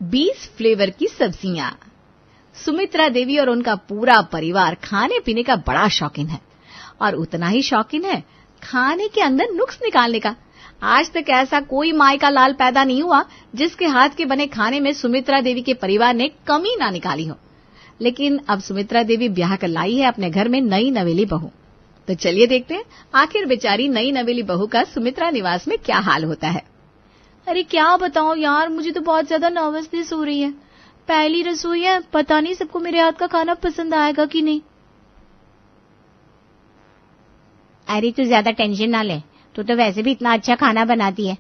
20 flavour की सब्जियां। सुमित्रा देवी और उनका पूरा परिवार खाने पीने का बड़ा शौकीन है और उतना ही शौकीन है खाने के अंदर नुक्स निकालने का। आज तक ऐसा कोई माई का लाल पैदा नहीं हुआ जिसके हाथ के बने खाने में सुमित्रा देवी के परिवार ने कमी ना निकाली हो। लेकिन अब सुमित्रा देवी ब्याह कर लाई है अपने घर में नई नवेली बहू। तो चलिए देखते हैं आखिर बेचारी नई नवेली बहू का सुमित्रा निवास में क्या हाल होता है। अरे क्या बताऊं यार, मुझे तो बहुत ज्यादा नर्वसनेस हो रही है। पहली रसोई है, पता नहीं सबको मेरे हाथ का खाना पसंद आएगा कि नहीं। अरे तू ज्यादा टेंशन ना ले, तू तो वैसे भी इतना अच्छा खाना बनाती है,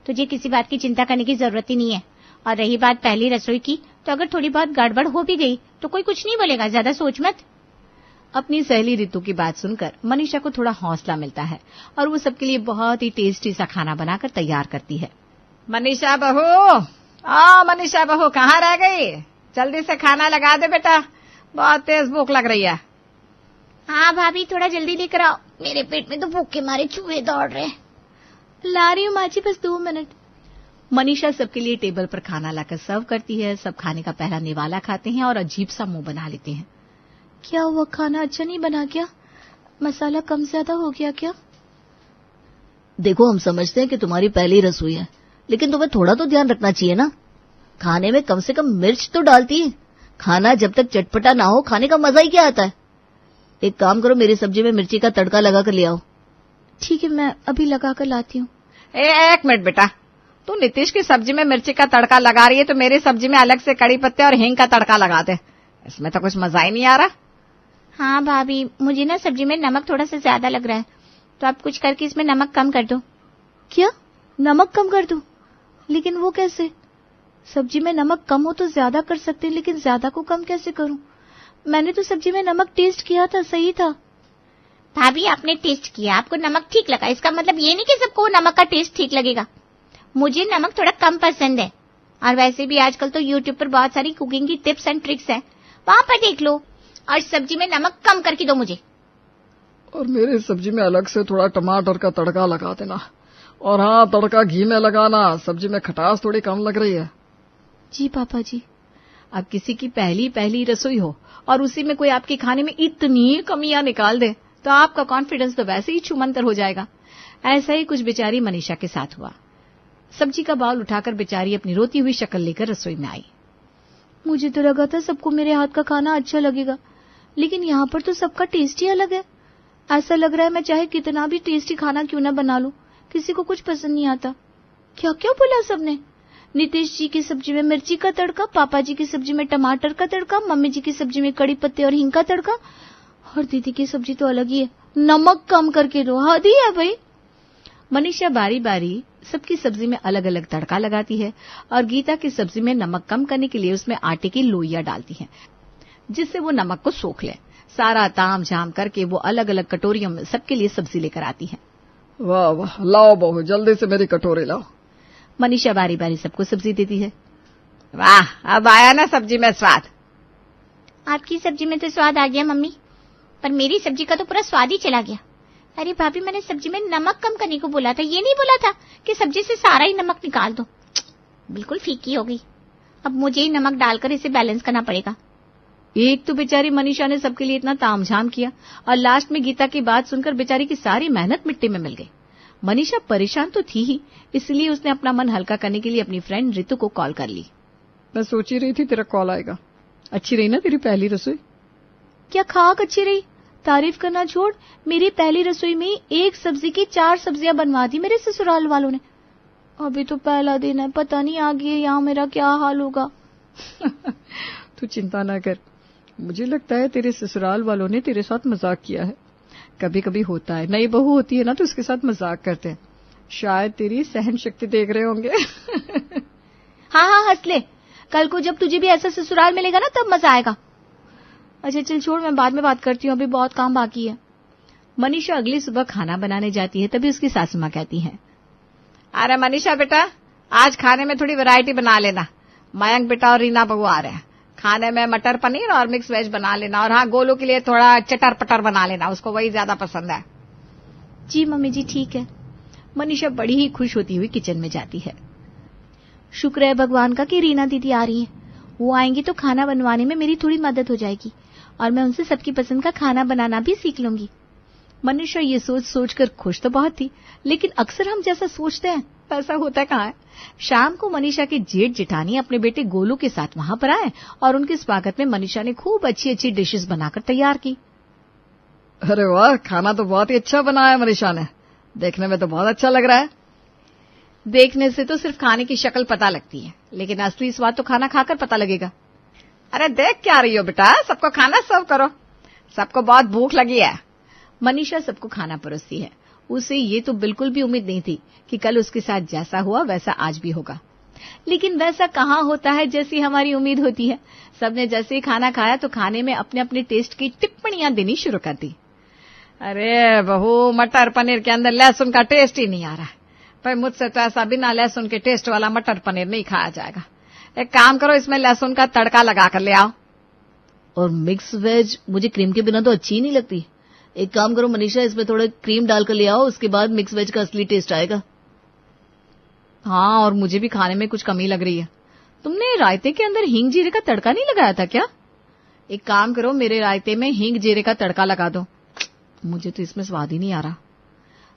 तुझे किसी बात की चिंता करने की जरूरत ही नहीं है। और रही बात पहली रसोई की, तो अगर थोड़ी बहुत गड़बड़ हो भी गई तो कोई कुछ नहीं बोलेगा, ज्यादा सोच मत। अपनी सहेली रितु की बात सुनकर मनीषा को थोड़ा हौसला मिलता है और वो सबके लिए बहुत ही टेस्टी सा खाना बनाकर तैयार करती है। मनीषा बहू, मनीषा बहू कहाँ रह गई? जल्दी से खाना लगा दे बेटा, बहुत तेज भूख लग रही है। हाँ भाभी, थोड़ा जल्दी लेकर आओ, मेरे पेट में तो भूख के मारे चूहे दौड़ रहे। ला रही हूँ माची, बस 2 मिनट। मनीषा सबके लिए टेबल पर खाना लाकर सर्व करती है। सब खाने का पहला निवाला खाते हैं और अजीब सा मुंह बना लेते हैं। क्या हुआ, खाना अच्छा नहीं बना क्या? मसाला कम ज्यादा हो गया क्या? देखो, हम समझते हैं कि तुम्हारी पहली रसोई है, लेकिन तुम्हें थोड़ा तो ध्यान रखना चाहिए ना। खाने में कम से कम मिर्च तो डालती है। खाना जब तक चटपटा ना हो खाने का मजा ही क्या आता है। एक काम करो, मेरी सब्जी में मिर्ची का तड़का लगा कर ले आओ। ठीक है, मैं अभी लगा कर लाती हूँ। एक मिनट बेटा, तू नीतीश की सब्जी में मिर्ची का तड़का लगा रही है तो मेरी सब्जी में अलग से कड़ी पत्ते और हींग का तड़का लगा दे। इसमें तो कुछ मजा ही नहीं आ रहा। हाँ भाभी, मुझे ना सब्जी में नमक थोड़ा सा ज्यादा लग रहा है, तो आप कुछ करके इसमें नमक कम कर दो। क्या, नमक कम कर दूं? लेकिन वो कैसे? सब्जी में नमक कम हो तो ज्यादा कर सकते हैं, लेकिन ज्यादा को कम कैसे करूं? मैंने तो सब्जी में नमक टेस्ट किया था, सही था। भाभी, आपने टेस्ट किया, आपको नमक ठीक लगा, इसका मतलब ये नहीं कि सबको नमक का टेस्ट ठीक लगेगा। मुझे नमक थोड़ा कम पसंद है। और वैसे भी आजकल तो यूट्यूब पर बहुत सारी कुकिंग की टिप्स एंड ट्रिक्स है, वहां पर देख लो। और सब्जी में नमक कम करके दो मुझे। और मेरी सब्जी में अलग से थोड़ा टमाटर का तड़का लगा देना। और हाँ, तड़का घी में लगाना, सब्जी में खटास थोड़ी कम लग रही है। जी पापा जी। अब किसी की पहली रसोई हो और उसी में कोई आपके खाने में इतनी कमियां निकाल दे तो आपका कॉन्फिडेंस तो वैसे ही छूमंतर हो जाएगा। ऐसा ही कुछ बेचारी मनीषा के साथ हुआ। सब्जी का बाउल उठाकर बेचारी अपनी रोती हुई शक्ल लेकर रसोई में आई। मुझे तो लगा था सबको मेरे हाथ का खाना अच्छा लगेगा, लेकिन यहाँ पर तो सबका टेस्ट ही अलग है। ऐसा लग रहा है मैं चाहे कितना भी टेस्टी खाना क्यों ना बना लूं, किसी को कुछ पसंद नहीं आता। क्या क्या बोला सबने? नीतीश जी की सब्जी में मिर्ची का तड़का, पापा जी की सब्जी में टमाटर का तड़का, मम्मी जी की सब्जी में कड़ी पत्ते और हींग का तड़का, और दीदी की सब्जी तो अलग ही है, नमक कम करके दो। हद ही है भाई। मनीषा बारी बारी सबकी सब्जी में अलग अलग तड़का लगाती है और गीता की सब्जी में नमक कम करने के लिए उसमें आटे की लोइयां डालती है जिससे वो नमक को सोख ले। सारा ताम झाम करके वो अलग अलग कटोरियों में सबके लिए सब्जी लेकर आती है। वाह वाह, लाओ बहू, जल्दी से मेरी कटोरी लाओ। मनीषा बारी बारी सबको सब्जी देती है। वाह, अब आया ना सब्जी में स्वाद। आपकी सब्जी में तो स्वाद आ गया मम्मी, पर मेरी सब्जी का तो पूरा स्वाद ही चला गया। अरे भाभी, मैंने सब्जी में नमक कम करने को बोला था, ये नहीं बोला था कि सब्जी से सारा ही नमक निकाल दो। बिल्कुल फीकी हो गई। अब मुझे ही नमक डालकर इसे बैलेंस करना पड़ेगा। एक तो बेचारी मनीषा ने सबके लिए इतना तामझाम किया और लास्ट में गीता की बात सुनकर बेचारी की सारी मेहनत मिट्टी में मिल गई। मनीषा परेशान तो थी ही, इसलिए उसने अपना मन हल्का करने के लिए अपनी फ्रेंड रितु को कॉल कर ली। मैं सोच ही रही थी तेरा कॉल आएगा। अच्छी रही ना तेरी पहली रसोई? क्या खाक अच्छी रही? तारीफ करना छोड़, मेरी पहली रसोई में एक सब्जी की 4 सब्जियां बनवा दी मेरे ससुराल वालों ने। अभी तो पहला दिन है, पता नहीं आगे यहाँ मेरा क्या हाल होगा। तू चिंता ना कर, मुझे लगता है तेरे ससुराल वालों ने तेरे साथ मजाक किया है। कभी कभी होता है, नई बहू होती है ना तो उसके साथ मजाक करते हैं। शायद तेरी सहन शक्ति देख रहे होंगे। हाँ हाँ, हंस ले, कल को जब तुझे भी ऐसा ससुराल मिलेगा ना तब मजा आएगा। अच्छा चल छोड़, मैं बाद में बात करती हूँ, अभी बहुत काम बाकी है। मनीषा अगली सुबह खाना बनाने जाती है, तभी उसकी सासू माँ कहती है, अरे मनीषा बेटा, आज खाने में थोड़ी वैरायटी बना लेना। मयंक बेटा और रीना बहू आ रहे हैं, खाने में मटर पनीर और मिक्स वेज बना लेना। और हाँ, गोलू के लिए थोड़ा चटर पटर बना लेना, उसको वही ज्यादा पसंद है। जी मम्मी जी, ठीक है। मनीषा बड़ी ही खुश होती हुई किचन में जाती है। शुक्र है भगवान का कि रीना दीदी आ रही हैं। वो आएंगी तो खाना बनवाने में मेरी थोड़ी मदद हो जाएगी और मैं उनसे सबकी पसंद का खाना बनाना भी सीख लूंगी। मनीषा ये सोच सोचकर खुश तो बहुत थी, लेकिन अक्सर हम जैसा सोचते हैं वैसा होता कहाँ है। शाम को मनीषा के जेठ जेठानी अपने बेटे गोलू के साथ वहां पर आए और उनके स्वागत में मनीषा ने खूब अच्छी अच्छी डिशेस बनाकर तैयार की। अरे वाह, खाना तो बहुत ही अच्छा बनाया है मनीषा ने, देखने में तो बहुत अच्छा लग रहा है। देखने से तो सिर्फ खाने की शक्ल पता लगती है, लेकिन असली स्वाद तो खाना खाकर पता लगेगा। अरे देख क्या रही हो बेटा, सबको खाना सर्व करो, सबको बहुत भूख लगी है। मनीषा सबको खाना परोसती है। उसे ये तो बिल्कुल भी उम्मीद नहीं थी कि कल उसके साथ जैसा हुआ वैसा आज भी होगा, लेकिन वैसा कहाँ होता है जैसी हमारी उम्मीद होती है। सबने जैसे ही खाना खाया तो खाने में अपने अपने टेस्ट की टिप्पणियां देनी शुरू कर दी। अरे बहू, मटर पनीर के अंदर लहसुन का टेस्ट ही नहीं आ रहा है। भाई मुझसे तो ऐसा बिना लहसुन के टेस्ट वाला मटर पनीर नहीं खाया जाएगा। एक काम करो, इसमें लहसुन का तड़का लगा कर ले आओ। और मिक्स वेज मुझे क्रीम के बिना तो अच्छी ही नहीं लगती। एक काम करो मनीषा, इसमें थोड़ा क्रीम डालकर ले आओ, उसके बाद मिक्स वेज का असली टेस्ट आएगा। हाँ, और मुझे भी खाने में कुछ कमी लग रही है। तुमने रायते के अंदर हींग जीरे का तड़का नहीं लगाया था क्या? एक काम करो, मेरे रायते में हींग जीरे का तड़का लगा दो। मुझे तो इसमें स्वाद ही नहीं आ रहा।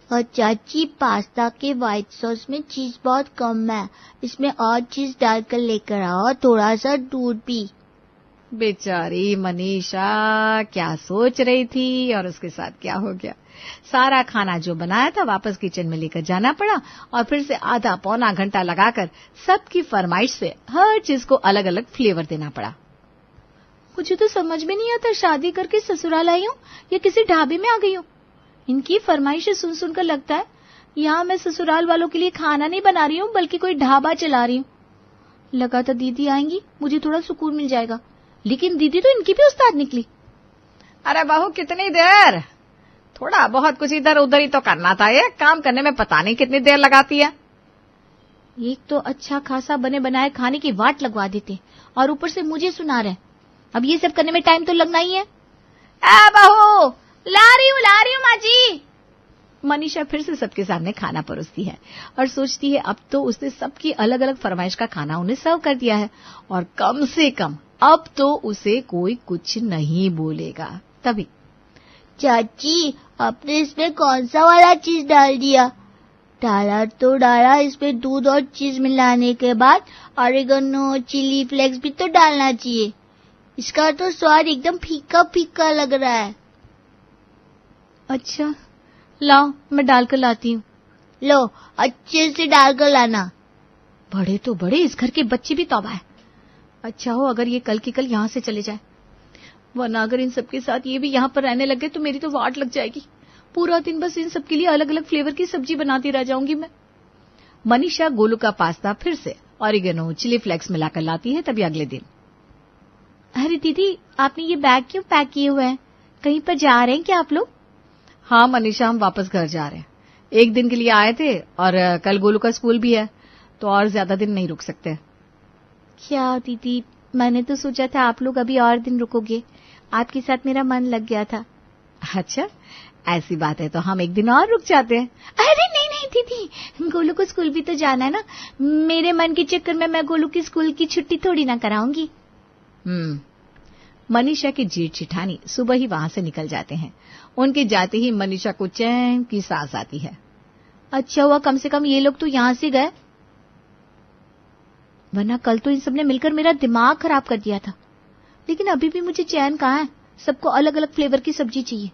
और चाची, पास्ता के व्हाइट सॉस में चीज बहुत कम है, इसमें और चीज डालकर लेकर आओ, थोड़ा सा दूध भी। बेचारी मनीषा क्या सोच रही थी और उसके साथ क्या हो गया। सारा खाना जो बनाया था वापस किचन में लेकर जाना पड़ा और फिर से आधा पौना घंटा लगाकर सबकी फरमाइश से हर चीज को अलग अलग फ्लेवर देना पड़ा। मुझे तो समझ में नहीं आता, शादी करके ससुराल आई हूँ या किसी ढाबे में आ गई हूँ। इनकी फरमाइशें सुन सुनकर लगता है यहाँ मैं ससुराल वालों के लिए खाना नहीं बना रही हूँ बल्कि कोई ढाबा चला रही हूँ। लगा था दीदी आएंगी, मुझे थोड़ा सुकून मिल जाएगा, लेकिन दीदी तो इनकी भी उस्ताद निकली। अरे बहू, कितनी देर, थोड़ा बहुत कुछ इधर उधर ही तो करना था। ये काम करने में पता नहीं कितनी देर लगाती है। एक तो अच्छा खासा बने बनाए खाने की वाट लगवा देते और ऊपर से मुझे सुना रहे। अब ये सब करने में टाइम तो लगना ही है। बहू, ला रही हूँ माँ जी। मनीषा फिर से सबके सामने खाना परोसती है और सोचती है अब तो उसने सबकी अलग अलग फरमाइश का खाना उन्हें सर्व कर दिया है और कम से कम अब तो उसे कोई कुछ नहीं बोलेगा। तभी चाची, आपने इसमें कौन सा वाला चीज डाल दिया? डाला तो डाला, इसमें दूध और चीज मिलाने के बाद ऑरिगेनो, चिली फ्लेक्स भी तो डालना चाहिए। इसका तो स्वाद एकदम फीका फीका लग रहा है। अच्छा लाओ, मैं डालकर लाती हूँ। लो, अच्छे से डालकर लाना। बड़े तो बड़े, इस घर के बच्चे भी तौबा है। अच्छा हो अगर ये कल की कल यहाँ से चले जाए, वरना अगर इन सबके साथ ये भी यहाँ पर रहने लग गए तो मेरी तो वाट लग जाएगी। पूरा दिन बस इन सबके लिए अलग अलग फ्लेवर की सब्जी बनाती रह जाऊंगी मैं। मनीषा गोलू का पास्ता फिर से ऑरिगेनो, चिली फ्लेक्स मिलाकर लाती है। तभी अगले दिन, अरे दीदी, आपने ये बैग क्यों पैक किए हुए हैं? कहीं पर जा रहे हैं क्या आप लोग? हाँ मनीषा, हम वापस घर जा रहे हैं। एक दिन के लिए आए थे और कल गोलू का स्कूल भी है तो और ज्यादा दिन नहीं रुक सकते। क्या दीदी, मैंने तो सोचा था आप लोग अभी और दिन रुकोगे, आपके साथ मेरा मन लग गया था। अच्छा ऐसी बात है तो हम एक दिन और रुक जाते हैं। अरे नहीं नहीं दीदी, गोलू को स्कूल भी तो जाना है ना। मेरे मन के चक्कर में मैं गोलू की स्कूल की छुट्टी थोड़ी ना कराऊंगी। मनीषा के जेठ जेठानी सुबह ही वहां से निकल जाते हैं। उनके जाते ही मनीषा को चैन की सांस आती है। अच्छा हुआ कम से कम ये लोग तो यहाँ से गए, वरना कल तो इन सबने मिलकर मेरा दिमाग खराब कर दिया था। लेकिन अभी भी मुझे चैन कहाँ है, सबको अलग अलग फ्लेवर की सब्जी चाहिए।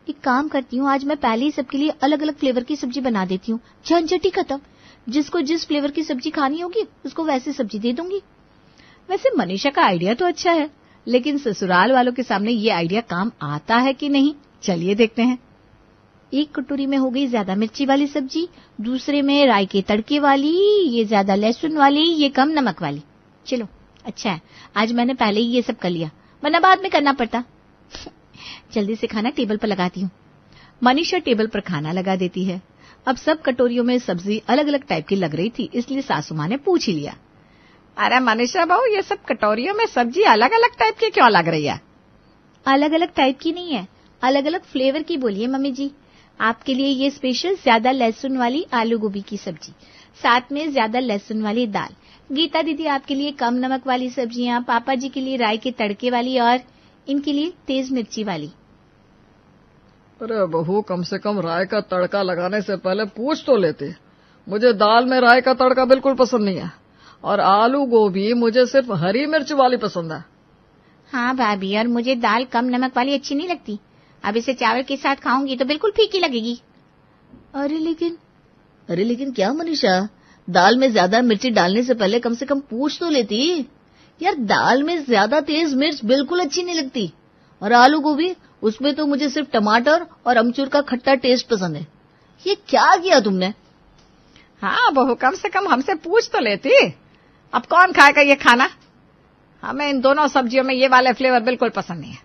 एक काम करती हूँ, आज मैं पहले ही सबके लिए अलग अलग फ्लेवर की सब्जी बना देती हूँ, झंझट ही खत्म। जिसको जिस फ्लेवर की सब्जी खानी होगी उसको वैसे सब्जी दे दूंगी। वैसे मनीषा का आइडिया तो अच्छा है, लेकिन ससुराल वालों के सामने ये आइडिया काम आता है कि नहीं, चलिए देखते हैं। एक कटोरी में हो गई ज्यादा मिर्ची वाली सब्जी, दूसरे में राई के तड़के वाली, ये ज्यादा लहसुन वाली, ये कम नमक वाली। चलो अच्छा है, आज मैंने पहले ही ये सब कर लिया, वरना बाद में करना पड़ता। जल्दी से खाना टेबल पर लगाती हूँ। मनीषा टेबल पर खाना लगा देती है। अब सब कटोरियों में सब्जी अलग अलग टाइप की लग रही थी, इसलिए सासू माँ ने पूछ ही लिया, अरे मनीषा बहू, ये सब कटोरियों में सब्जी अलग अलग टाइप की क्यों लग रही है? अलग अलग टाइप की नहीं है, अलग अलग फ्लेवर की बोलिए मम्मी जी। आपके लिए ये स्पेशल ज्यादा लहसुन वाली आलू गोभी की सब्जी, साथ में ज्यादा लहसुन वाली दाल। गीता दीदी आपके लिए कम नमक वाली सब्जियां, पापा जी के लिए राई के तड़के वाली और इनके लिए तेज मिर्ची वाली। अरे बहू, कम से कम राय का तड़का लगाने से पहले पूछ तो लेते। मुझे दाल में राय का तड़का बिल्कुल पसंद नहीं है, और आलू गोभी मुझे सिर्फ हरी मिर्च वाली पसंद है। हाँ भाभी, और मुझे दाल कम नमक वाली अच्छी नहीं लगती। अब इसे चावल के साथ खाऊंगी तो बिल्कुल फीकी लगेगी। अरे लेकिन क्या मनीषा, दाल में ज्यादा मिर्ची डालने से पहले कम से कम पूछ तो लेती। यार, दाल में ज्यादा तेज मिर्च बिल्कुल अच्छी नहीं लगती। और आलू गोभी, उसमें तो मुझे सिर्फ टमाटर और अमचूर का खट्टा टेस्ट पसंद है। ये क्या किया तुमने? हाँ बहू, कम से कम हमसे पूछ तो लेती। अब कौन खाएगा ये खाना? हमें इन दोनों सब्जियों में ये वाले फ्लेवर बिल्कुल पसंद नहीं है।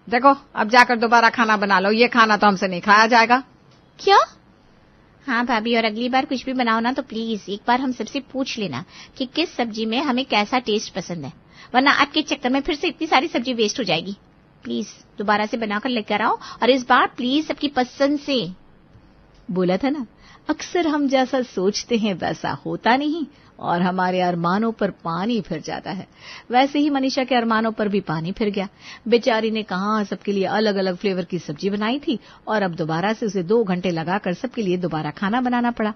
देखो, अब जाकर दोबारा खाना बना लो, ये खाना तो हमसे नहीं खाया जाएगा। क्या? हाँ भाभी, और अगली बार कुछ भी बनाओ ना तो प्लीज एक बार हम सबसे पूछ लेना कि किस सब्जी में हमें कैसा टेस्ट पसंद है, वरना आपके चक्कर में फिर से इतनी सारी सब्जी वेस्ट हो जाएगी। प्लीज दोबारा से बनाकर लेकर आओ, और इस बार प्लीज सबकी पसंद से। बोला था ना, अक्सर हम जैसा सोचते हैं वैसा होता नहीं, और हमारे अरमानों पर पानी फिर जाता है। वैसे ही मनीषा के अरमानों पर भी पानी फिर गया। बेचारी ने कहा सबके लिए अलग अलग फ्लेवर की सब्जी बनाई थी, और अब दोबारा से उसे 2 घंटे लगाकर सबके लिए दोबारा खाना बनाना पड़ा।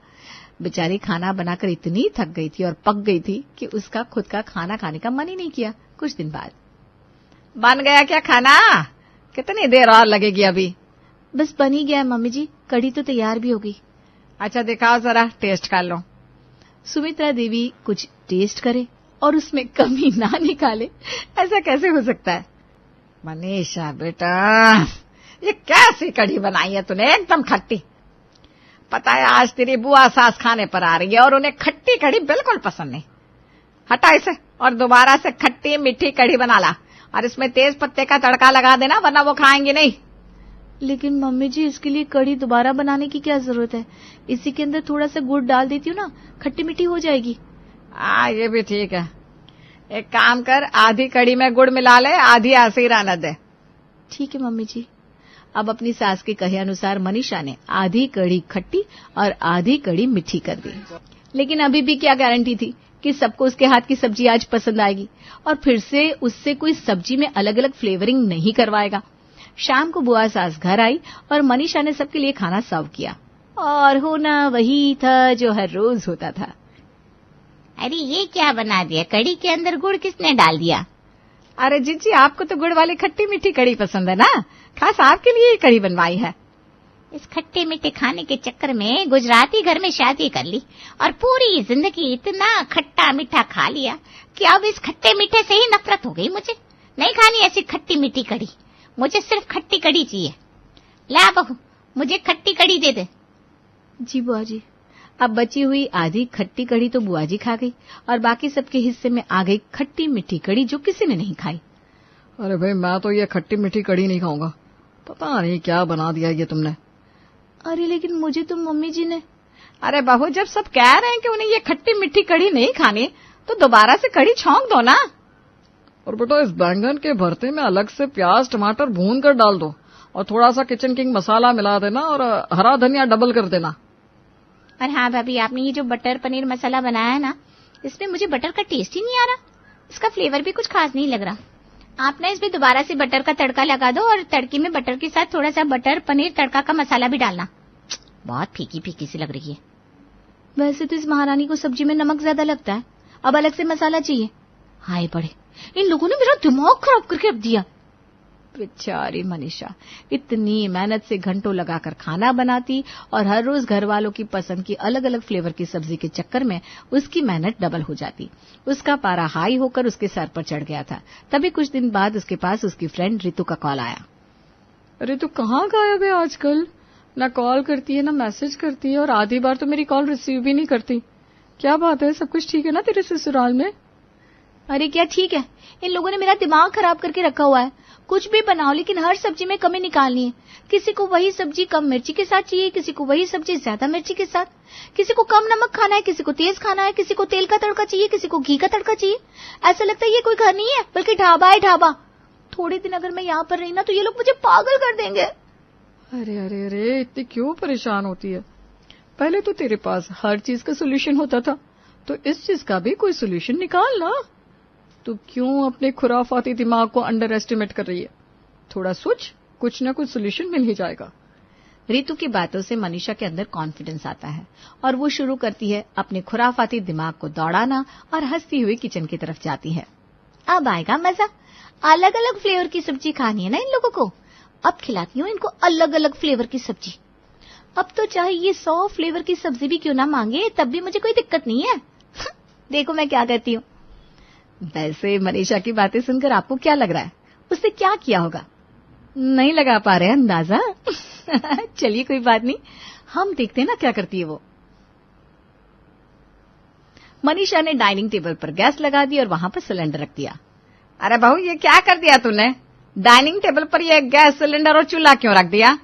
बेचारी खाना बनाकर इतनी थक गई थी और पक गई थी कि उसका खुद का खाना खाने का मन ही नहीं किया। कुछ दिन बाद, बन गया क्या खाना? कितनी देर और लगेगी अभी? बस बन ही गया मम्मी जी, कढ़ी तो तैयार भी होगी। अच्छा दिखाओ जरा, टेस्ट कर लो। सुमित्रा देवी कुछ टेस्ट करे और उसमें कमी ना निकाले, ऐसा कैसे हो सकता है? मनीषा बेटा, ये कैसी कढ़ी बनाई है तूने, एकदम खट्टी। पता है आज तेरी बुआ सास खाने पर आ रही है और उन्हें खट्टी कढ़ी बिल्कुल पसंद नहीं। हटा इसे और दोबारा से खट्टी मीठी कढ़ी बना ला, और इसमें तेज पत्ते का तड़का लगा देना, वरना वो खाएंगे नहीं। लेकिन मम्मी जी, इसके लिए कढ़ी दोबारा बनाने की क्या जरूरत है? इसी के अंदर थोड़ा सा गुड़ डाल देती हूँ ना, खट्टी मीठी हो जाएगी। ये भी ठीक है। एक काम कर, आधी कढ़ी में गुड़ मिला ले, आधी ऐसे ही रहने दे। ठीक है मम्मी जी। अब अपनी सास के कहे अनुसार मनीषा ने आधी कढ़ी खट्टी और आधी कढ़ी मीठी कर दी। लेकिन अभी भी क्या गारंटी थी कि सबको उसके हाथ की सब्जी आज पसंद आएगी और फिर से उससे कोई सब्जी में अलग अलग फ्लेवरिंग नहीं करवाएगा। शाम को बुआ सास घर आई और मनीषा ने सबके लिए खाना सर्व किया, और होना वही था जो हर रोज होता था। अरे ये क्या बना दिया, कढ़ी के अंदर गुड़ किसने डाल दिया? अरे जीजी, आपको तो गुड़ वाली खट्टी मीठी कढ़ी पसंद है ना, खास आपके लिए ये कढ़ी बनवाई है। इस खट्टे मीठे खाने के चक्कर में गुजराती घर में शादी कर ली और पूरी जिंदगी इतना खट्टा मीठा खा लिया कि अब इस खट्टे मीठे से ही नफरत हो गई। मुझे नहीं खानी ऐसी खट्टी मीठी कढ़ी, मुझे सिर्फ खट्टी कढ़ी चाहिए। ला बहू, मुझे खट्टी कढ़ी दे दे। जी बुआ जी। अब बची हुई आधी खट्टी कढ़ी तो बुआ जी खा गई, और बाकी सबके हिस्से में आ गई खट्टी मीठी कढ़ी जो किसी ने नहीं खाई। अरे भाई, मैं तो ये खट्टी मीठी कढ़ी नहीं खाऊंगा। पता नहीं क्या बना दिया ये तुमने। अरे लेकिन मुझे तो मम्मी जी ने। अरे बहू, जब सब कह रहे हैं कि उन्हें ये खट्टी मीठी कढ़ी नहीं खानी, तो दोबारा से कढ़ी छौंक दो ना। और बेटा, इस बैंगन के भरते में अलग से प्याज टमाटर भून कर डाल दो, और थोड़ा सा किचन किंग मसाला मिला देना, और हरा धनिया डबल कर देना। और हाँ भाभी, आपने ये जो बटर पनीर मसाला बनाया है ना, इसमें मुझे बटर का टेस्ट ही नहीं आ रहा। इसका फ्लेवर भी कुछ खास नहीं लग रहा। आप ना इसमें दोबारा से बटर का तड़का लगा दो, और तड़के में बटर के साथ थोड़ा सा बटर पनीर तड़का का मसाला भी डालना। बहुत फीकी फीकी सी लग रही है। वैसे तो इस महारानी को सब्जी में नमक ज्यादा लगता है, अब अलग से मसाला चाहिए। हाय बड़े, इन लोगों ने मेरा दिमाग खराब करके रख दिया। बेचारी मनीषा इतनी मेहनत से घंटों लगाकर खाना बनाती, और हर रोज घर वालों की पसंद की अलग अलग फ्लेवर की सब्जी के चक्कर में उसकी मेहनत डबल हो जाती। उसका पारा हाई होकर उसके सर पर चढ़ गया था। तभी कुछ दिन बाद उसके पास उसकी फ्रेंड रितु का कॉल आया। रितु कहाँ गायब है आजकल? ना कॉल करती है ना मैसेज करती है, और आधी बार तो मेरी कॉल रिसीव भी नहीं करती। क्या बात है, सब कुछ ठीक है ना तेरे ससुराल में? अरे क्या ठीक है, इन लोगों ने मेरा दिमाग खराब करके रखा हुआ है। कुछ भी बनाओ लेकिन हर सब्जी में कमी निकालनी है। किसी को वही सब्जी कम मिर्ची के साथ चाहिए, किसी को वही सब्जी ज्यादा मिर्ची के साथ, किसी को कम नमक खाना है, किसी को तेज खाना है, किसी को तेल का तड़का चाहिए, किसी को घी का तड़का चाहिए। ऐसा लगता है ये कोई घर नहीं है बल्कि ढाबा है, ढाबा। थोड़े दिन अगर मैं यहाँ पर रही ना तो ये लोग मुझे पागल कर देंगे। अरे अरे अरे, इतनी क्यों परेशान होती है? पहले तो तेरे पास हर चीज का सोल्यूशन होता था, तो इस चीज का भी कोई सोल्यूशन निकाल ना। तू क्यों अपने खुराफाती दिमाग को अंडर एस्टिमेट कर रही है? थोड़ा सोच, कुछ ना कुछ सोल्यूशन मिल ही जाएगा। रितु की बातों से मनीषा के अंदर कॉन्फिडेंस आता है और वो शुरू करती है अपने खुराफाती दिमाग को दौड़ाना और हंसती हुई किचन की तरफ जाती है। अब आएगा मजा। अलग अलग फ्लेवर की सब्जी खानी है ना इन लोगों को। अब खिलाती हूँ इनको अलग अलग फ्लेवर की सब्जी। अब तो चाहे ये 100 फ्लेवर की सब्जी भी क्यों ना मांगे, तब भी मुझे कोई दिक्कत नहीं है। देखो मैं क्या करती हूँ। वैसे मनीषा की बातें सुनकर आपको क्या लग रहा है, उसने क्या किया होगा? नहीं लगा पा रहे अंदाजा? चलिए कोई बात नहीं, हम देखते हैं ना क्या करती है वो। मनीषा ने डाइनिंग टेबल पर गैस लगा दी और वहां पर सिलेंडर रख दिया। अरे बहू, ये क्या कर दिया तूने? डाइनिंग टेबल पर ये गैस सिलेंडर और चूल्हा क्यों रख दिया?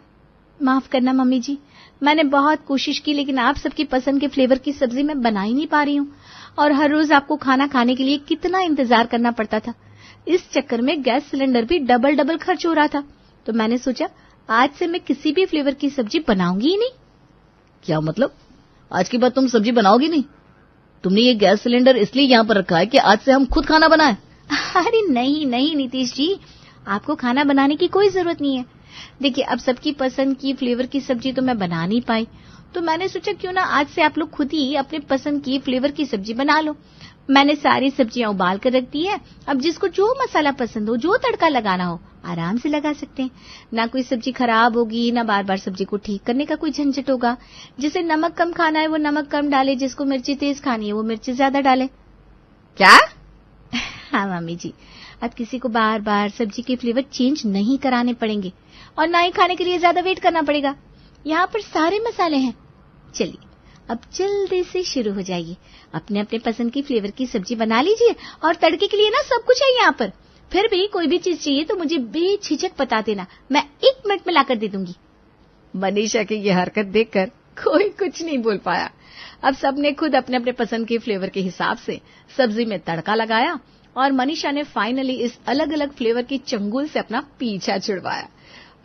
माफ करना मम्मी जी, मैंने बहुत कोशिश की लेकिन आप सबकी पसंद के फ्लेवर की सब्जी मैं बना ही नहीं पा रही हूँ। और हर रोज आपको खाना खाने के लिए कितना इंतजार करना पड़ता था। इस चक्कर में गैस सिलेंडर भी डबल खर्च हो रहा था। तो मैंने सोचा आज से मैं किसी भी फ्लेवर की सब्जी बनाऊंगी ही नहीं। क्या मतलब? आज के बाद तुम सब्जी बनाओगी नहीं? तुमने ये गैस सिलेंडर इसलिए यहाँ पर रखा है कि आज से हम खुद खाना बनाएं? अरे नहीं नहीं नीतीश जी, आपको खाना बनाने की कोई जरूरत नहीं है। देखिए अब सबकी पसंद की फ्लेवर की सब्जी तो मैं बना नहीं पाई, तो मैंने सोचा क्यों ना आज से आप लोग खुद ही अपने पसंद की फ्लेवर की सब्जी बना लो। मैंने सारी सब्जियां उबाल कर रख दी है। अब जिसको जो मसाला पसंद हो, जो तड़का लगाना हो, आराम से लगा सकते हैं। ना कोई सब्जी खराब होगी, ना बार बार सब्जी को ठीक करने का कोई झंझट होगा। जिसे नमक कम खाना है वो नमक कम डाले, जिसको मिर्ची तेज खानी है वो मिर्ची ज्यादा डाले। क्या? हाँ मम्मी जी, अब किसी को बार बार सब्जी के फ्लेवर चेंज नहीं कराने पड़ेंगे और ना ही खाने के लिए ज्यादा वेट करना पड़ेगा। यहाँ पर सारे मसाले हैं। चलिए अब जल्दी से शुरू हो जाइए, अपने अपने पसंद की फ्लेवर की सब्जी बना लीजिए। और तड़के के लिए ना सब कुछ है यहाँ पर। फिर भी कोई भी चीज चाहिए तो मुझे बेझिझक बता देना, मैं 1 मिनट में लाकर दे दूंगी। मनीषा की ये हरकत देखकर कोई कुछ नहीं बोल पाया। अब सबने खुद अपने अपने पसंद के फ्लेवर के हिसाब से सब्जी में तड़का लगाया और मनीषा ने फाइनली इस अलग अलग फ्लेवर की चंगुल से अपना पीछा छुड़वाया।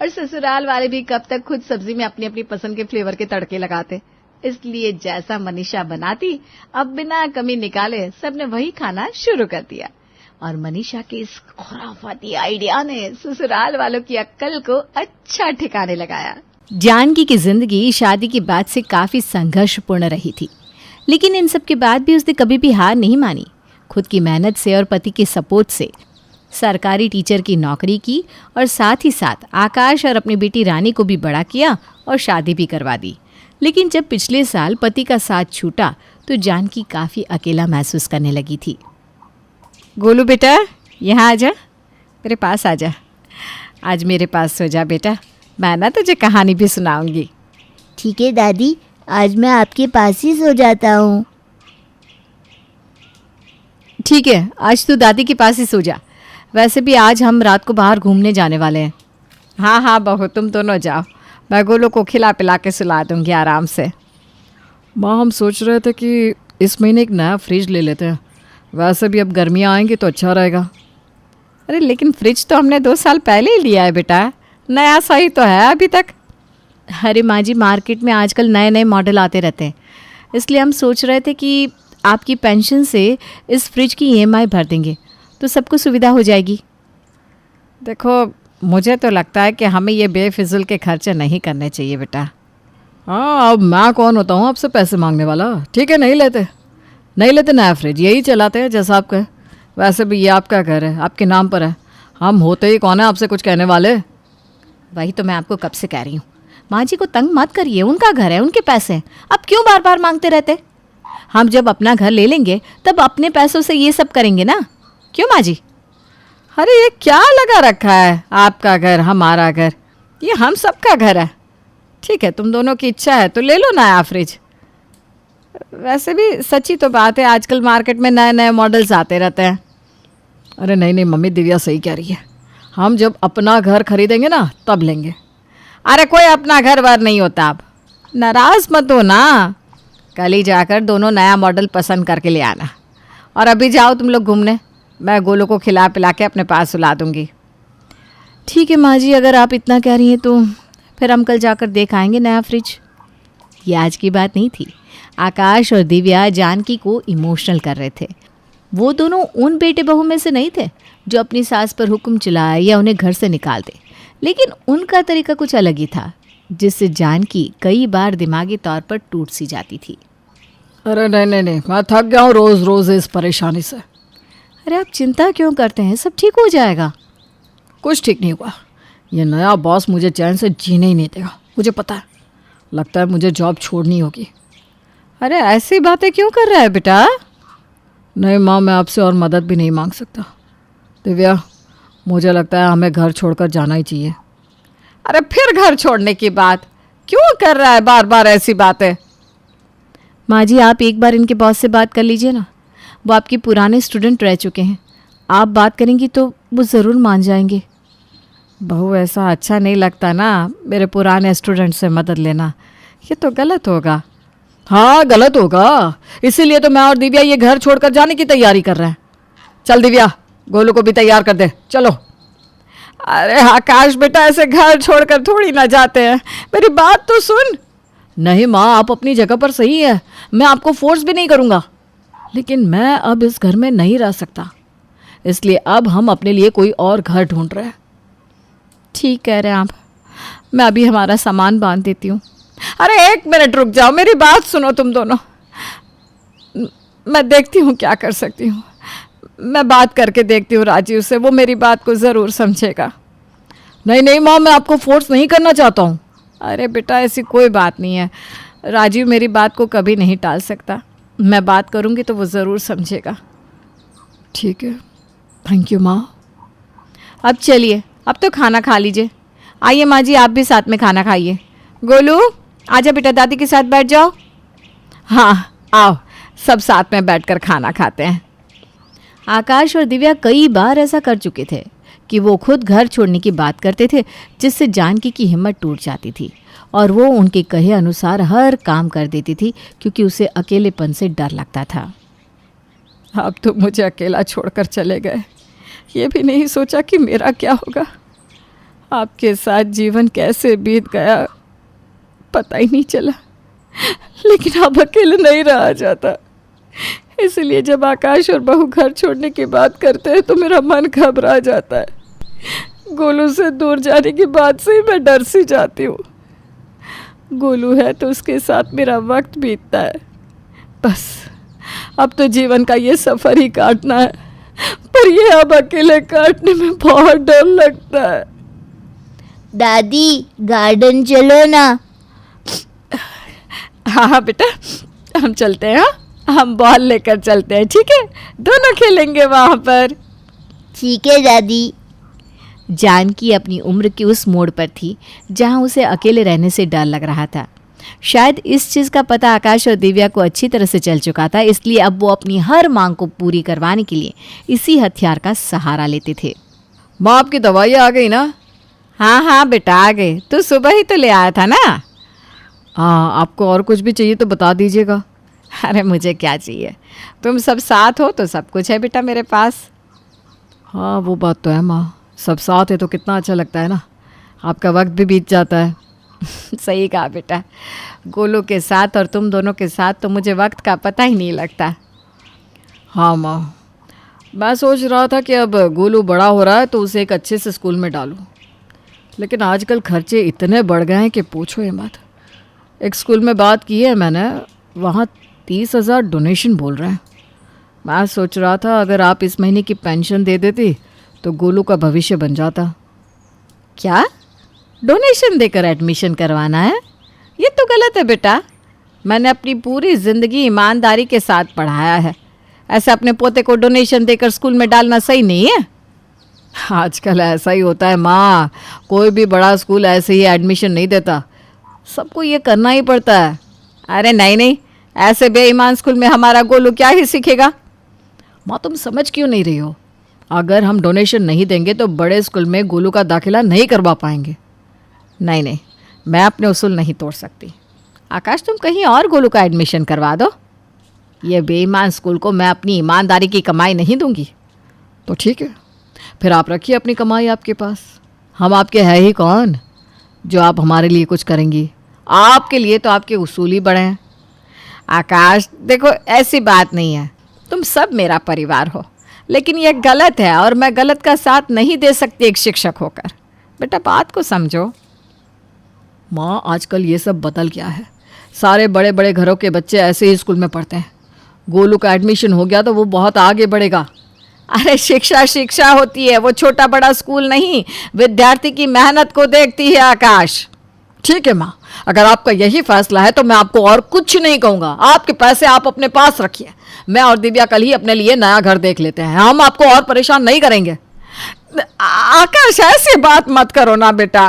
और ससुराल वाले भी कब तक खुद सब्जी में अपनी अपनी पसंद के फ्लेवर के तड़के लगाते। इसलिए जैसा मनीषा बनाती, अब बिना कमी निकाले सबने वही खाना शुरू कर दिया। और मनीषा के इस खुराफाती आइडिया ने ससुराल वालों की अक्ल को अच्छा ठिकाने लगाया। जानकी की जिंदगी शादी के बाद से काफी संघर्षपूर्ण रही थी, लेकिन इन सब के बाद भी उसने कभी भी हार नहीं मानी। खुद की मेहनत से और पति के सपोर्ट से सरकारी टीचर की नौकरी की और साथ ही साथ आकाश और अपनी बेटी रानी को भी बड़ा किया और शादी भी करवा दी। लेकिन जब पिछले साल पति का साथ छूटा तो जानकी काफी अकेला महसूस करने लगी थी। गोलू बेटा, यहाँ आ जा, मेरे पास आ जा। आज मेरे पास सो जा बेटा, मैं ना तुझे कहानी भी सुनाऊंगी। ठीक है दादी, आज मैं आपके पास ही सो जाता हूँ। ठीक है, आज तू दादी के पास ही सो जा। वैसे भी आज हम रात को बाहर घूमने जाने वाले हैं। हाँ हाँ बहू, तुम दोनों जाओ, मैं गोलू को खिला पिला के सुला दूंगी आराम से। माँ, हम सोच रहे थे कि इस महीने एक नया फ्रिज ले लेते हैं। वैसे भी अब गर्मियाँ आएंगी तो अच्छा रहेगा। अरे लेकिन फ्रिज तो हमने 2 साल पहले ही लिया है बेटा, नया सही तो है अभी तक। अरे माँ जी, मार्केट में आजकल नए नए मॉडल आते रहते हैं, इसलिए हम सोच रहे थे कि आपकी पेंशन से इस फ्रिज की EMI भर देंगे तो सबको सुविधा हो जाएगी। देखो, मुझे तो लगता है कि हमें ये बेफिजुल के खर्चे नहीं करने चाहिए बेटा। हाँ, अब मैं कौन होता हूँ आपसे पैसे मांगने वाला। ठीक है, नहीं लेते नया फ्रिज, यही चलाते हैं जैसा आप कहे। वैसे भी ये आपका घर है, आपके नाम पर है, हम होते ही कौन है आपसे कुछ कहने वाले। वही तो मैं आपको कब से कह रही हूँ, माँ जी को तंग मत करिए, उनका घर है, उनके पैसे हैं, अब क्यों बार बार मांगते रहते। हम जब अपना घर ले लेंगे तब अपने पैसों से ये सब करेंगे ना, क्यों माँ जी? अरे ये क्या लगा रखा है, आपका घर हमारा घर, ये हम सबका घर है। ठीक है, तुम दोनों की इच्छा है तो ले लो नया फ्रिज। वैसे भी सच्ची तो बात है, आजकल मार्केट में नए नए मॉडल्स आते रहते हैं। अरे नहीं मम्मी, दिव्या सही कह रही है, हम जब अपना घर खरीदेंगे ना तब लेंगे। अरे कोई अपना घर वर नहीं होता, अब नाराज मत हो ना। कल ही जाकर दोनों नया मॉडल पसंद करके ले आना। और अभी जाओ तुम लोग घूमने, मैं गोलू को खिला पिला के अपने पास सुला दूंगी। ठीक है माँ जी, अगर आप इतना कह रही हैं तो फिर हम कल जाकर देख आएंगे नया फ्रिज। ये आज की बात नहीं थी। आकाश और दिव्या जानकी को इमोशनल कर रहे थे। वो दोनों उन बेटे बहू में से नहीं थे जो अपनी सास पर हुक्म चलाए या उन्हें घर से निकाल दे, लेकिन उनका तरीका कुछ अलग ही था, जिससे जानकी कई बार दिमागी तौर पर टूट सी जाती थी। अरे नहीं, मैं थक गया हूँ रोज रोज इस परेशानी से। अरे आप चिंता क्यों करते हैं, सब ठीक हो जाएगा। कुछ ठीक नहीं हुआ। ये नया बॉस मुझे चैन से जीने ही नहीं देगा, मुझे पता है। लगता है मुझे जॉब छोड़नी होगी। अरे ऐसी बातें क्यों कर रहा है बेटा? नहीं माँ, मैं आपसे और मदद भी नहीं मांग सकता। दिव्या, मुझे लगता है हमें घर छोड़कर जाना ही चाहिए। अरे फिर घर छोड़ने की बात क्यों कर रहा है बार बार ऐसी बातें? माँ जी, आप एक बार इनके बॉस से बात कर लीजिए ना। वो आपके पुराने स्टूडेंट रह चुके हैं। आप बात करेंगी तो वो ज़रूर मान जाएंगे। बहू, ऐसा अच्छा नहीं लगता ना मेरे पुराने स्टूडेंट से मदद लेना। ये तो गलत होगा। हाँ, गलत होगा। इसीलिए तो मैं और दिव्या ये घर छोड़कर जाने की तैयारी कर रहे हैं। चल दिव्या, गोलू को भी तैयार कर दे, चलो। अरे आकाश बेटा, ऐसे घर छोड़कर थोड़ी ना जाते हैं, मेरी बात तो सुन। नहीं माँ, आप अपनी जगह पर सही है, मैं आपको फोर्स भी नहीं करूँगा, लेकिन मैं अब इस घर में नहीं रह सकता, इसलिए अब हम अपने लिए कोई और घर ढूंढ रहे हैं। ठीक कह रहे हैं आप। मैं अभी हमारा सामान बांध देती हूँ। अरे एक मिनट रुक जाओ, मेरी बात सुनो तुम दोनों। मैं देखती हूँ क्या कर सकती हूँ। मैं बात करके देखती हूँ राजीव से, वो मेरी बात को ज़रूर समझेगा। नहीं माँ, मैं आपको फोर्स नहीं करना चाहता हूँ। अरे बेटा, ऐसी कोई बात नहीं है। राजीव मेरी बात को कभी नहीं टाल सकता। मैं बात करूँगी तो वो ज़रूर समझेगा। ठीक है, थैंक यू माँ। अब चलिए, अब तो खाना खा लीजिए। आइए माँ जी, आप भी साथ में खाना खाइए। गोलू, आजा बेटा, दादी के साथ बैठ जाओ। हाँ आओ, सब साथ में बैठकर खाना खाते हैं। आकाश और दिव्या कई बार ऐसा कर चुके थे कि वो खुद घर छोड़ने की बात करते थे, जिससे जानकी की हिम्मत टूट जाती थी और वो उनके कहे अनुसार हर काम कर देती थी, क्योंकि उसे अकेलेपन से डर लगता था। अब तो मुझे अकेला छोड़कर चले गए, ये भी नहीं सोचा कि मेरा क्या होगा। आपके साथ जीवन कैसे बीत गया पता ही नहीं चला, लेकिन अब अकेले नहीं रहा जाता। इसलिए जब आकाश और बहू घर छोड़ने की बात करते हैं तो मेरा मन घबरा जाता है। गोलू से दूर जाने की बात से ही मैं डर सी जाती हूँ। गोलू है तो उसके साथ मेरा वक्त बीतता है। बस अब तो जीवन का ये सफ़र ही काटना है, पर ये अब अकेले काटने में बहुत डर लगता है। दादी, गार्डन चलो ना। हाँ बेटा, हम चलते हैं। हम बॉल लेकर चलते हैं, ठीक है? दोनों खेलेंगे वहाँ पर। ठीक है दादी। जानकी अपनी उम्र की उस मोड़ पर थी जहाँ उसे अकेले रहने से डर लग रहा था। शायद इस चीज़ का पता आकाश और दिव्या को अच्छी तरह से चल चुका था, इसलिए अब वो अपनी हर मांग को पूरी करवाने के लिए इसी हथियार का सहारा लेते थे। माँ, आपकी दवाई आ गई ना? हाँ बेटा, आ गई। तू सुबह ही तो ले आया था ना। हाँ, आपको और कुछ भी चाहिए तो बता दीजिएगा। अरे मुझे क्या चाहिए, तुम सब साथ हो तो सब कुछ है बेटा मेरे पास। हाँ, वो बात तो है माँ, सब साथ है तो कितना अच्छा लगता है ना, आपका वक्त भी बीत जाता है। सही कहा बेटा, गोलू के साथ और तुम दोनों के साथ तो मुझे वक्त का पता ही नहीं लगता। हाँ माँ, मैं सोच रहा था कि अब गोलू बड़ा हो रहा है तो उसे एक अच्छे से स्कूल में डालूं, लेकिन आजकल खर्चे इतने बढ़ गए हैं कि पूछो ये मत। एक स्कूल में बात की है मैंने, वहाँ 30,000 डोनेशन बोल रहे हैं। मैं सोच रहा था अगर आप इस महीने की पेंशन दे देती तो गोलू का भविष्य बन जाता। क्या डोनेशन देकर एडमिशन करवाना है? ये तो गलत है बेटा। मैंने अपनी पूरी ज़िंदगी ईमानदारी के साथ पढ़ाया है, ऐसे अपने पोते को डोनेशन देकर स्कूल में डालना सही नहीं है। आजकल ऐसा ही होता है माँ, कोई भी बड़ा स्कूल ऐसे ही एडमिशन नहीं देता, सबको ये करना ही पड़ता है। अरे नहीं, ऐसे बेईमान स्कूल में हमारा गोलू क्या ही सीखेगा। माँ, तुम समझ क्यों नहीं रही हो? अगर हम डोनेशन नहीं देंगे तो बड़े स्कूल में गोलू का दाखिला नहीं करवा पाएंगे। नहीं, मैं अपने उसूल नहीं तोड़ सकती। आकाश, तुम कहीं और गोलू का एडमिशन करवा दो। ये बेईमान स्कूल को मैं अपनी ईमानदारी की कमाई नहीं दूंगी। तो ठीक है, फिर आप रखिए अपनी कमाई आपके पास। हम आपके है ही कौन जो आप हमारे लिए कुछ करेंगी? आपके लिए तो आपके उसूल ही बड़े हैं। आकाश देखो, ऐसी बात नहीं है, तुम सब मेरा परिवार हो, लेकिन यह गलत है और मैं गलत का साथ नहीं दे सकती एक शिक्षक होकर। बेटा बात को समझो। माँ आजकल ये सब बदल गया है, सारे बड़े बड़े घरों के बच्चे ऐसे ही स्कूल में पढ़ते हैं। गोलू का एडमिशन हो गया तो वो बहुत आगे बढ़ेगा। अरे शिक्षा शिक्षा होती है, वो छोटा बड़ा स्कूल नहीं, विद्यार्थी की मेहनत को देखती है आकाश। ठीक है माँ, अगर आपका यही फैसला है तो मैं आपको और कुछ नहीं कहूँगा। आपके पैसे आप अपने पास रखिए, मैं और दिव्या कल ही अपने लिए नया घर देख लेते हैं, हम आपको और परेशान नहीं करेंगे। आकाश ऐसी बात मत करो ना बेटा।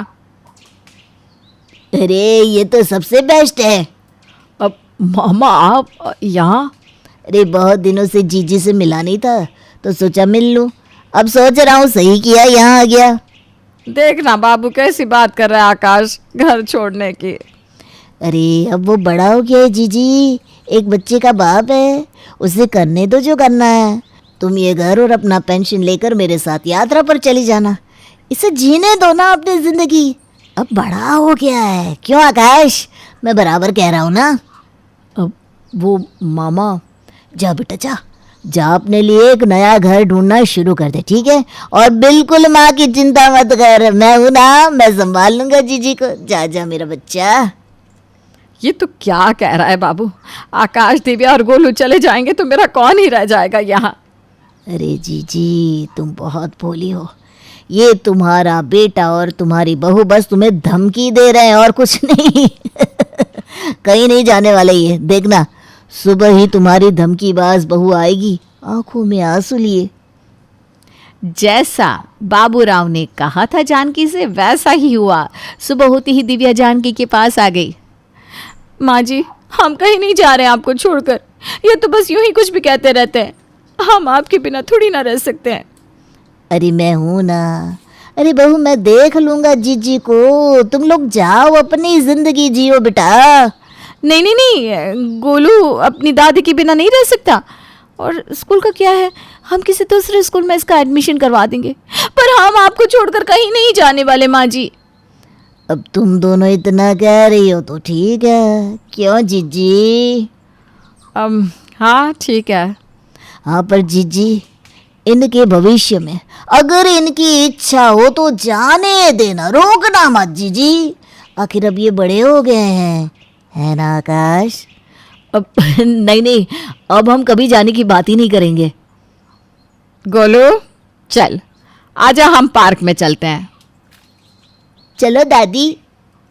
अरे ये तो सबसे बेस्ट है। अब मामा आप यहाँ? अरे बहुत दिनों से जीजी से मिला नहीं था तो सोचा मिल लूं। अब सोच रहा हूँ सही किया यहाँ आ गया। देखना बाबू कैसी बात कर रहा है आकाश घर छोड़ने की। अरे अब वो बड़ा हो गया है जीजी, एक बच्चे का बाप है, उसे करने दो जो करना है। तुम ये घर और अपना पेंशन लेकर मेरे साथ यात्रा पर चली जाना, इसे जीने दो ना अपनी जिंदगी। अब बड़ा हो गया है, क्यों आकाश? मैं बराबर कह रहा हूँ ना। अब वो मामा, जा बेटा जा, जा अपने लिए एक नया घर ढूंढना शुरू कर दे, ठीक है? और बिल्कुल माँ की चिंता मत कर, मैं हूं ना, मैं संभाल लूंगा जीजी को। जा जा मेरा बच्चा। ये तो क्या कह रहा है बाबू? आकाश, दिव्या और गोलू चले जाएंगे तो मेरा कौन ही रह जाएगा यहाँ? अरे जीजी तुम बहुत भोली हो, ये तुम्हारा बेटा और तुम्हारी बहू बस तुम्हें धमकी दे रहे हैं और कुछ नहीं। कहीं नहीं जाने वाले ये, देखना सुबह ही तुम्हारी धमकीबाज बहू आएगी आंखों में आंसू लिए। जैसा बाबूराव ने कहा था जानकी से वैसा ही हुआ। सुबह होती ही दिव्या जानकी के पास आ गई। माँ जी, हम कहीं नहीं जा रहे हैं आपको छोड़कर, ये तो बस यूं ही कुछ भी कहते रहते हैं, हम आपके बिना थोड़ी ना रह सकते हैं। अरे मैं हूं ना, अरे बहू मैं देख लूंगा जीजी को, तुम लोग जाओ अपनी जिंदगी जियो बेटा। नहीं नहीं नहीं, गोलू अपनी दादी के बिना नहीं रह सकता। और स्कूल का क्या है, हम किसी दूसरे स्कूल में इसका एडमिशन करवा देंगे, पर हम आपको छोड़कर कहीं नहीं जाने वाले माँ जी। अब तुम दोनों इतना कह रही हो तो ठीक है, क्यों जीजी? हाँ ठीक है। हाँ पर जीजी इनके भविष्य में अगर इनकी इच्छा हो तो जाने देना, रोकना मत जीजी। आखिर अब ये बड़े हो गए हैं, है ना आकाश? अब नहीं नहीं, अब हम कभी जाने की बात ही नहीं करेंगे। गोलू चल, आजा हम पार्क में चलते हैं। चलो दादी।